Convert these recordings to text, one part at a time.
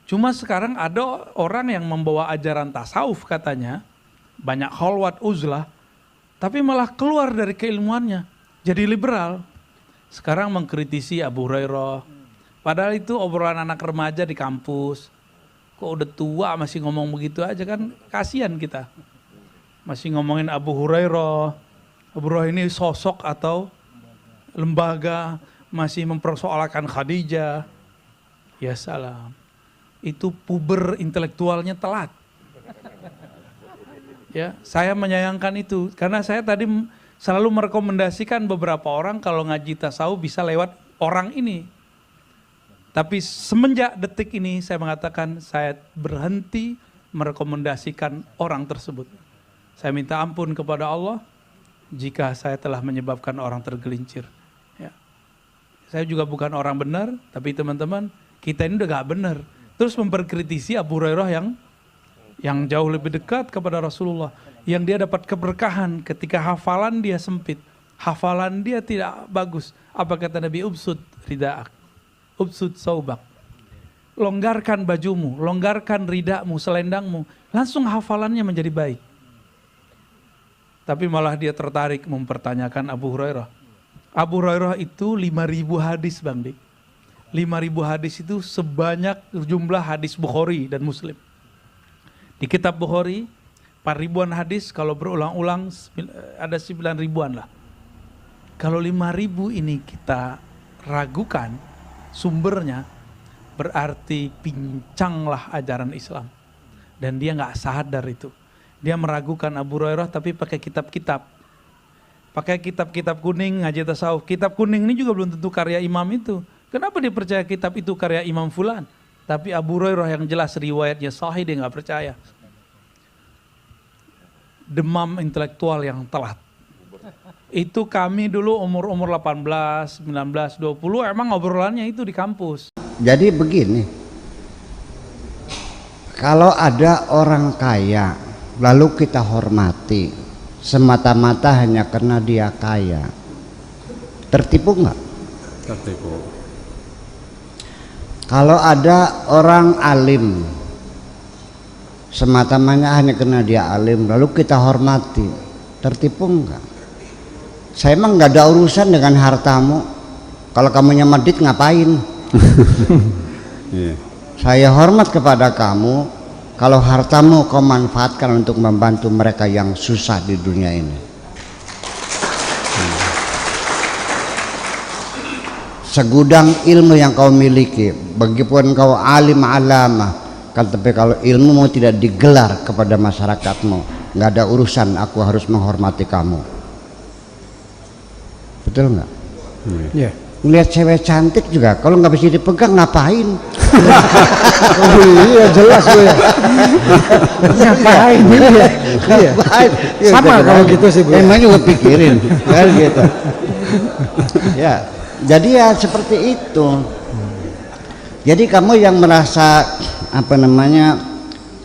Cuma sekarang ada orang yang membawa ajaran tasawuf katanya, banyak khalwat uzlah, tapi malah keluar dari keilmuannya, jadi liberal. Sekarang mengkritisi Abu Hurairah, padahal itu obrolan anak remaja di kampus. Kok udah tua masih ngomong begitu aja, kan kasihan kita. Masih ngomongin Abu Hurairah. Abu Hurairah ini sosok atau lembaga, masih mempersoalkan Khadijah. Ya salam. Itu puber intelektualnya telat. Ya, saya menyayangkan itu karena saya tadi selalu merekomendasikan beberapa orang kalau ngaji tasawuf bisa lewat orang ini. Tapi semenjak detik ini saya mengatakan saya berhenti merekomendasikan orang tersebut. Saya minta ampun kepada Allah jika saya telah menyebabkan orang tergelincir. Ya. Saya juga bukan orang benar, tapi teman-teman kita ini udah gak benar. Terus memperkritisi Abu Hurairah yang jauh lebih dekat kepada Rasulullah, yang dia dapat keberkahan ketika hafalan dia sempit, hafalan dia tidak bagus. Apa kata Nabi? Ubsud rida'ak, ubsud saubak. Longgarkan bajumu, longgarkan ridakmu, selendangmu, langsung hafalannya menjadi baik. Tapi malah dia tertarik mempertanyakan Abu Hurairah. Abu Hurairah itu 5.000 hadis, Bang Dik. 5.000 hadis itu sebanyak jumlah hadis Bukhari dan Muslim. Di kitab Bukhari 4.000-an hadis, kalau berulang-ulang ada 9.000-an lah. Kalau 5.000 ini kita ragukan sumbernya, berarti pincanglah ajaran Islam. Dan dia gak sadar itu. Dia meragukan Abu Hurairah tapi pakai kitab-kitab. Pakai kitab-kitab kuning ngaji tasawuf. Kitab kuning ini juga belum tentu karya imam itu. Kenapa dia percaya kitab itu karya Imam Fulan? Tapi Abu Hurairah yang jelas riwayatnya sahih dia gak percaya. Demam intelektual yang telat. Itu kami dulu umur 18, 19, 20 emang obrolannya itu di kampus. Jadi begini, kalau ada orang kaya lalu kita hormati semata-mata hanya karena dia kaya, tertipu nggak? Tertipu. Kalau ada orang alim semata-mata hanya karena dia alim lalu kita hormati, tertipu nggak? Saya emang nggak ada urusan dengan hartamu. Kalau kamu nyemedit ngapain? Yeah. Saya hormat kepada kamu kalau hartamu kau manfaatkan untuk membantu mereka yang susah di dunia ini. Segudang ilmu yang kau miliki, begipun kau alim alamah, kan, tapi kalau ilmumu tidak digelar kepada masyarakatmu, nggak ada urusan aku harus menghormati kamu. Betul nggak? Yeah. Lihat cewek cantik juga kalau nggak bisa dipegang ngapain? Oh iya jelas gue ya. Ngapain? Iya. Sama kalau gitu sih Bu. Emang juga pikirin kan gitu. Ya, jadi ya seperti itu. Jadi kamu yang merasa apa namanya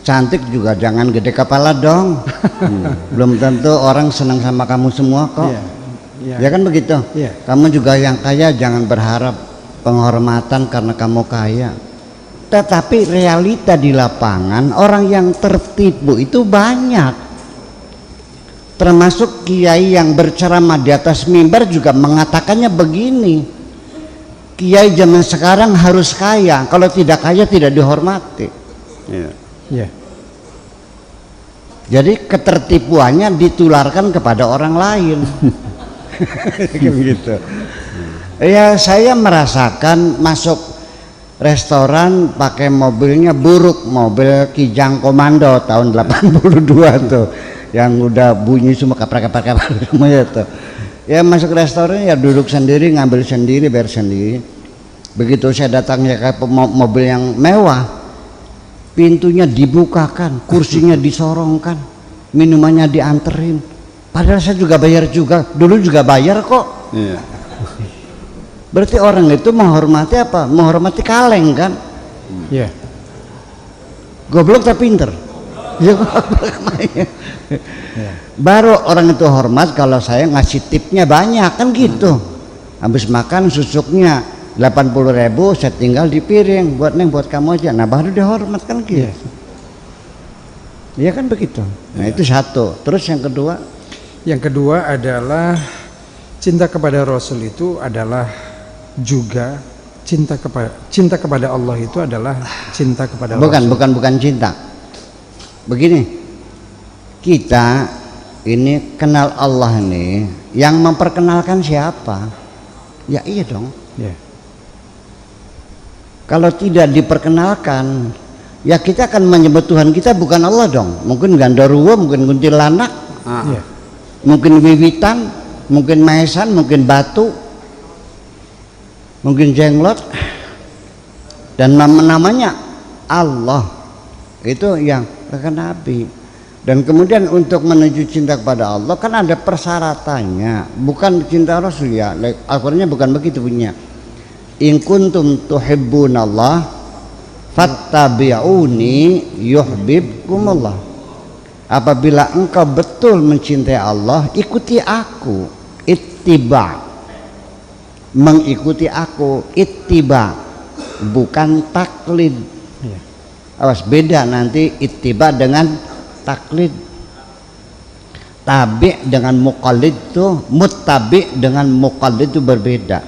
cantik juga jangan gede kepala dong. Belum tentu orang senang sama kamu semua kok. Ya kan begitu. Kamu juga yang kaya jangan berharap penghormatan karena kamu kaya. Tetapi realita di lapangan orang yang tertipu itu banyak. Termasuk kiai yang berceramah di atas mimbar juga mengatakannya begini. Kiai zaman sekarang harus kaya, kalau tidak kaya tidak dihormati. Jadi ketertipuannya ditularkan kepada orang lain. Begitu. Ya saya merasakan masuk restoran pakai mobilnya buruk, mobil Kijang Komando tahun 82 tuh, yang udah bunyi semua kaprak-kaprak semuanya tuh. Ya masuk restoran ya duduk sendiri, ngambil sendiri, bayar sendiri. Begitu saya datangnya ke mobil yang mewah, pintunya dibukakan, kursinya disorongkan, minumannya dianterin. Padahal saya juga bayar juga, dulu juga bayar kok. Iya. Berarti orang itu menghormati apa? Menghormati kaleng kan? Iya. Goblok tapi pinter. Ya, baru orang itu hormat kalau saya ngasih tipnya banyak kan gitu. Habis makan susuknya 80.000 saya tinggal di piring, buat neng buat kamu aja. Nah baru dihormat kan gitu. Iya kan begitu. Nah itu satu. Terus yang kedua? Yang kedua adalah cinta kepada Rasul itu adalah juga cinta kepada Allah itu adalah cinta kepada Rasul. Bukan cinta. Begini, kita ini kenal Allah nih, yang memperkenalkan siapa? Ya iya dong. Ya. Kalau tidak diperkenalkan, ya kita akan menyebut Tuhan kita bukan Allah dong. Mungkin Gandarwa, mungkin kuntilanak, Ya. mungkin wiwitan, mungkin maesan, mungkin batu, mungkin jenglot, dan namanya Allah. Itu yang kata Nabi. Dan kemudian untuk menuju cinta kepada Allah kan ada persyaratannya, bukan cinta Rasul ya. Al-Qur'annya bukan begitu punya. In kuntum tuhibbunallah fattabi'uni yuhibbukumullah. Apabila engkau betul mencintai Allah, ikuti aku. Ittiba, mengikuti aku. Ittiba, bukan taklid. Awas, beda nanti ittiba dengan taklid. Tabi dengan muqallid itu, muttabi dengan muqallid itu berbeda.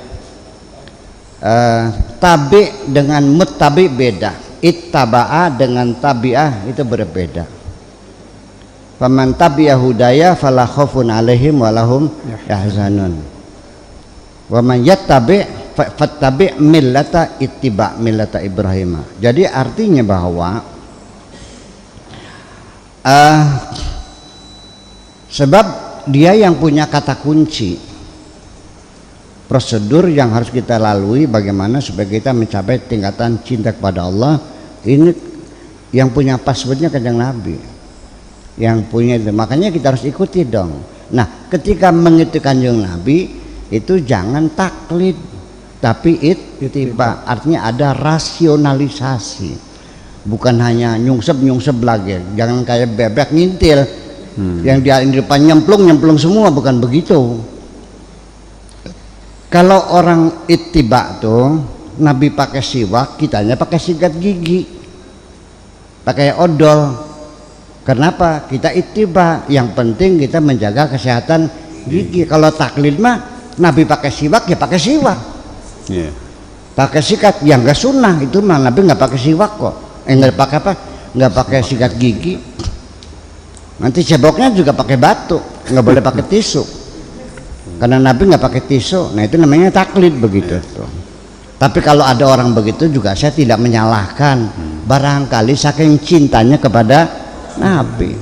Tabi dengan muttabi beda. Ittaba'a dengan tabi'ah itu berbeda. Faman tabi'a hudaya fala khaufun 'alaihim wa lahum yahzanun. Wa man yattabi' fattabi' millata ittiba' millata Ibrahim. Jadi artinya bahwa sebab dia yang punya kata kunci, prosedur yang harus kita lalui bagaimana supaya kita mencapai tingkatan cinta kepada Allah. Ini yang punya passwordnya Kanjeng Nabi, yang punya itu. Makanya kita harus ikuti dong. Nah ketika mengikuti Kanjeng Nabi itu jangan taklid, tapi ittiba, artinya ada rasionalisasi, bukan hanya nyungsep lagi. Jangan kayak bebek ngintil, yang di depan nyemplung semua, bukan begitu. Kalau orang ittiba tuh, Nabi pakai siwak, kitanya pakai sikat gigi, pakai odol. Kenapa? Kita ittiba, yang penting kita menjaga kesehatan gigi. Kalau taklid mah Nabi pakai siwak ya pakai siwak. Pakai sikat yang enggak sunnah itu mah Nabi nggak pakai siwak kok. Nggak pakai apa? Nggak pakai sikat gigi. Nanti ceboknya juga pakai batu, nggak boleh pakai tisu. Karena Nabi nggak pakai tisu. Nah itu namanya taklid begitu tuh. Tapi kalau ada orang begitu juga saya tidak menyalahkan. Barangkali saking cintanya kepada Nabi,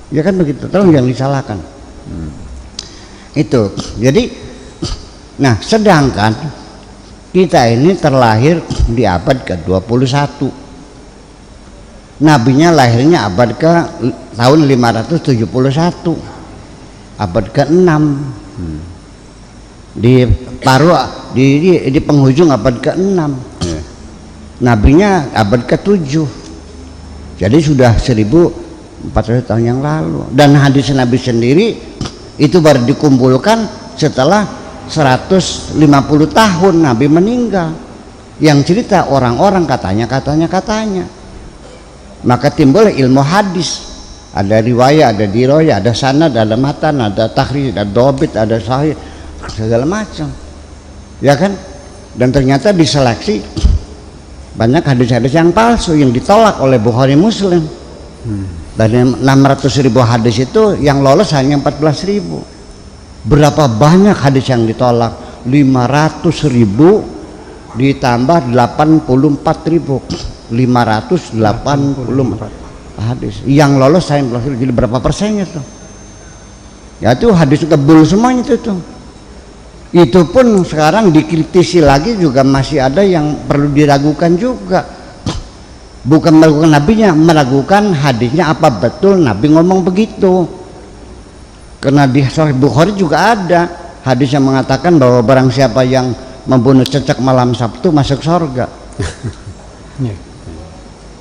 ya kan begitu. Terus yang disalahkan itu. Jadi, nah sedangkan kita ini terlahir di abad ke-21. Nabinya lahirnya abad ke tahun 571, abad ke-6, di paruh di penghujung abad ke-6. Nabinya abad ke-7, jadi sudah 1400 tahun yang lalu. Dan hadis Nabi sendiri itu baru dikumpulkan setelah 150 tahun Nabi meninggal. Yang cerita orang-orang katanya. Maka timbul ilmu hadis, ada riwayat, ada diroya, ada sanad, ada matan, ada takhrij, ada dobit, ada sahih, segala macam, ya kan. Dan ternyata diseleksi banyak hadis-hadis yang palsu yang ditolak oleh Bukhari Muslim. Dari 600.000 hadis itu yang lolos hanya 14.000. Berapa banyak hadis yang ditolak? 500.000 ditambah 84.000, 584 hadis yang lolos saya belum. Jadi berapa persennya tuh? Ya itu hadis kebul semuanya itu. Itu pun sekarang dikritisi lagi juga masih ada yang perlu diragukan juga. Bukan meragukan nabinya, meragukan hadisnya apa betul Nabi ngomong begitu. Karena di Sahih Bukhari juga ada hadis yang mengatakan bahwa barang siapa yang membunuh cecak malam Sabtu masuk surga.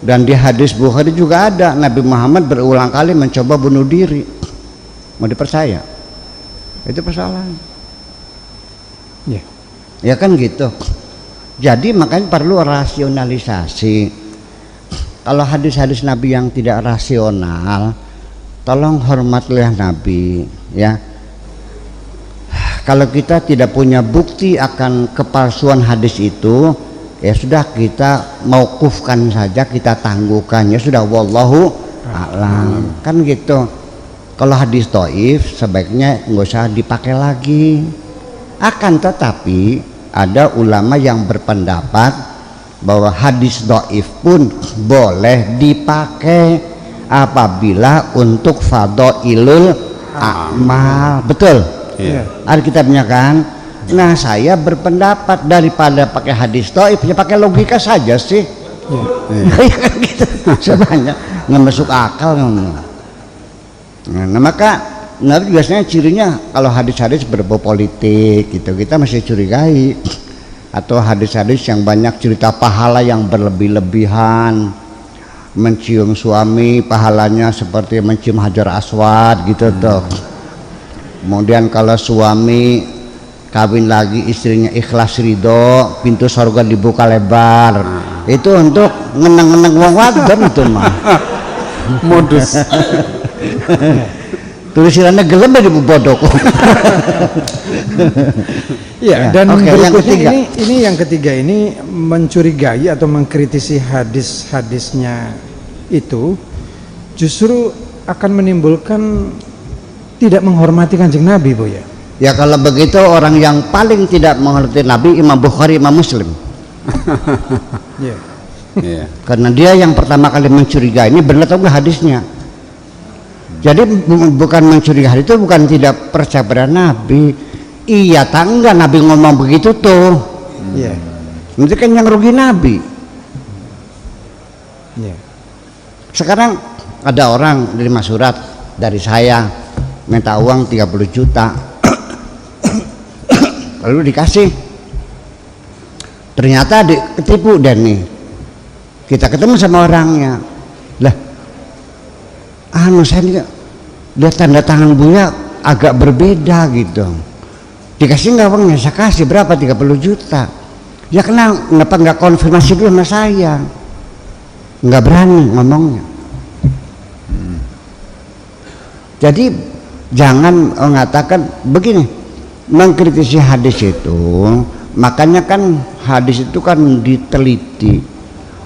Dan di hadis Bukhari juga ada Nabi Muhammad berulang kali mencoba bunuh diri. Mau dipercaya? Itu persoalan. Ya kan gitu. Jadi makanya perlu rasionalisasi. Kalau hadis-hadis Nabi yang tidak rasional, tolong hormatilah Nabi, ya. Kalau kita tidak punya bukti akan kepalsuan hadis itu, ya sudah kita mauqufkan saja, kita tangguhkan, ya sudah, wallahu a'lam. Kan gitu. Kalau hadis dhaif sebaiknya nggak usah dipakai lagi. Akan tetapi ada ulama yang berpendapat bahwa hadis dhaif pun boleh dipakai apabila untuk fadhailul a'mal. Betul? Iya. Alkitabnya kan. Nah, saya berpendapat daripada pakai hadis dhaif ya pakai logika saja sih. Iya kan gitu. Sebanyak nggak masuk akal ngomong. Nah, maka Nabi biasanya cirinya kalau hadis-hadis berbau politik gitu kita masih curigai, atau hadis-hadis yang banyak cerita pahala yang berlebih-lebihan, mencium suami pahalanya seperti mencium Hajar Aswad gitu tuh. Kemudian kalau suami kawin lagi istrinya ikhlas ridho, pintu surga dibuka lebar. Itu untuk ngeneng-ngeneng wong wadon itu mah. Modus. Tulisannya gelem dari bodok. Ya, dan oke, yang berikutnya ketiga. ini yang ketiga ini mencurigai atau mengkritisi hadis-hadisnya itu justru akan menimbulkan tidak menghormati Kanjeng Nabi, Bu ya. Ya kalau begitu orang yang paling tidak menghormati Nabi Imam Bukhari, Imam Muslim. Ya. Iya. Karena dia yang pertama kali mencurigai ini benar atau enggak hadisnya. Jadi bukan mencurigai itu bukan tidak percaya pada Nabi. Iya tangga Nabi ngomong begitu tuh. Iya. Nanti kan yang rugi Nabi. Iya. Sekarang ada orang nerima surat dari saya minta uang 30 juta. Lalu dikasih. Ternyata ketipu dan nih. Kita ketemu sama orangnya. Lah, saya ini lihat tanda tangan Buya agak berbeda gitu. Dikasih nggak uangnya? Saya kasih berapa? 30 juta. Ya kenapa nggak konfirmasi dulu sama saya? Nggak berani ngomongnya. Jadi jangan mengatakan begini, mengkritisi hadis itu, makanya kan hadis itu kan diteliti,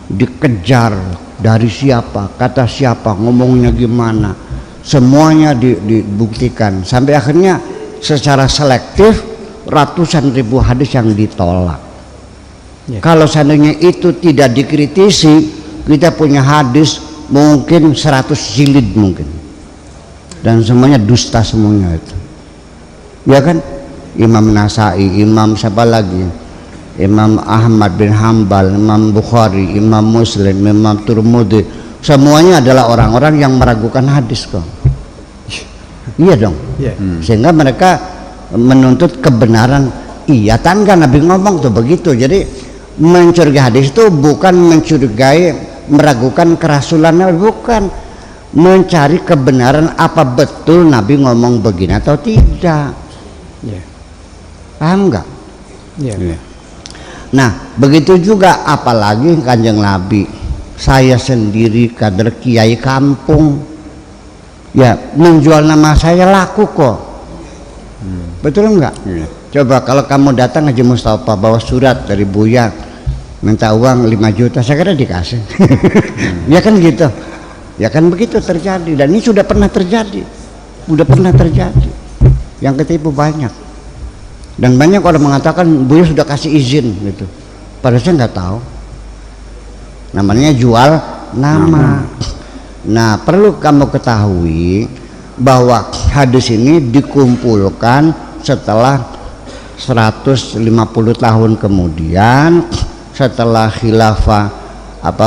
dikejar dari siapa, kata siapa, ngomongnya gimana, semuanya dibuktikan sampai akhirnya secara selektif ratusan ribu hadis yang ditolak. Ya. Kalau seandainya itu tidak dikritisi, kita punya hadis mungkin 100 jilid mungkin, dan semuanya dusta semuanya itu. Ya kan? Imam Nasai, Imam siapa lagi? Imam Ahmad bin Hambal, Imam Bukhari, Imam Muslim, Imam Tirmidzi, semuanya adalah orang-orang yang meragukan hadis kok. Iya dong. Yeah. Sehingga mereka menuntut kebenaran. Iya tangga Nabi ngomong tuh begitu. Jadi mencurigai hadis itu bukan mencurigai, meragukan kerasulannya, bukan. Mencari kebenaran apa betul Nabi ngomong begini atau tidak. Yeah. Paham nggak? Yeah. Iya. Nah begitu juga apalagi Kanjeng Nabi. Saya sendiri kader kiai kampung, ya menjual nama saya laku kok. Betul enggak? Iya. Coba kalau kamu datang Haji Mustafa bawa surat dari Buya minta uang 5 juta, saya kira dikasih. Ya kan gitu. Ya kan begitu terjadi, dan ini sudah pernah terjadi. Yang ketipu banyak. Dan banyak orang mengatakan Buya sudah kasih izin gitu. Padahal saya nggak tahu. Namanya jual nama. Nah, perlu kamu ketahui bahwa hadis ini dikumpulkan setelah 150 tahun kemudian, setelah khilafah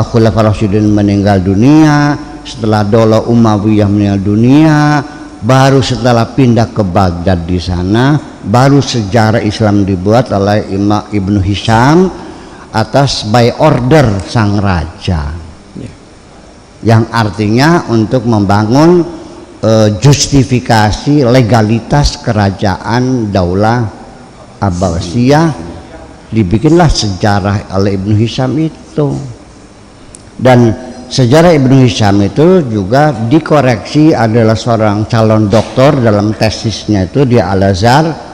Khulafaur Rasyidin meninggal dunia, setelah Daulah Umayyah meninggal dunia, baru setelah pindah ke Baghdad di sana, baru sejarah Islam dibuat oleh Imam Ibnu Hisham atas by order sang raja, yang artinya untuk membangun justifikasi legalitas kerajaan Daulah Abbasiyah dibikinlah sejarah oleh Ibnu Hisham itu. Dan sejarah Ibnu Hisham itu juga dikoreksi, adalah seorang calon doktor, dalam tesisnya itu di Al-Azhar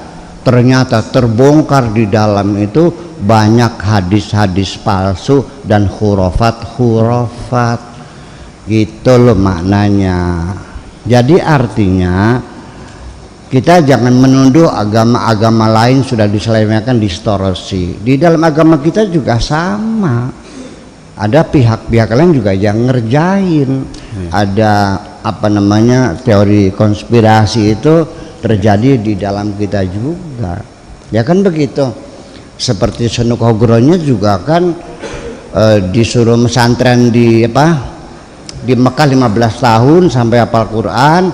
ternyata terbongkar di dalam itu banyak hadis-hadis palsu dan khurafat gitu loh maknanya. Jadi artinya kita jangan menuduh agama-agama lain sudah diselewengkan, distorsi. Di dalam agama kita juga sama, ada pihak-pihak lain juga yang ngerjain. Ada apa namanya, teori konspirasi itu terjadi di dalam kita juga, ya kan begitu. Seperti Senuk Hogronya juga kan disuruh pesantren di Mekah 15 tahun sampai hafal Quran,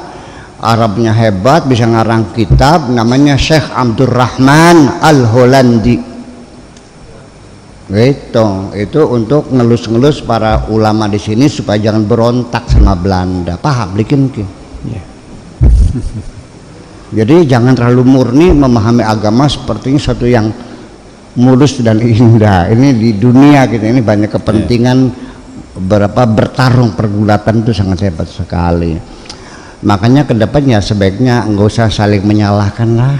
Arabnya hebat, bisa ngarang kitab, namanya Syekh Abdurrahman Al-Holandi gitu. Itu untuk ngelus-ngelus para ulama di sini supaya jangan berontak sama Belanda, paham bikin yeah. Jadi jangan terlalu murni memahami agama sepertinya satu yang mulus dan indah. Ini di dunia kita ini banyak kepentingan, bertarung pergulatan itu sangat hebat sekali. Makanya kedepannya sebaiknya nggak usah saling menyalahkan lah.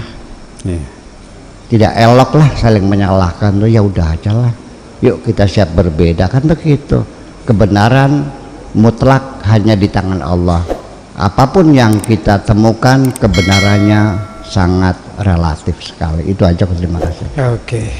Tidak elok lah saling menyalahkan tuh, ya udah aja lah. Yuk kita siap berbeda, kan begitu. Kebenaran mutlak hanya di tangan Allah. Apapun yang kita temukan kebenarannya sangat relatif sekali. Itu aja, terima kasih. Oke.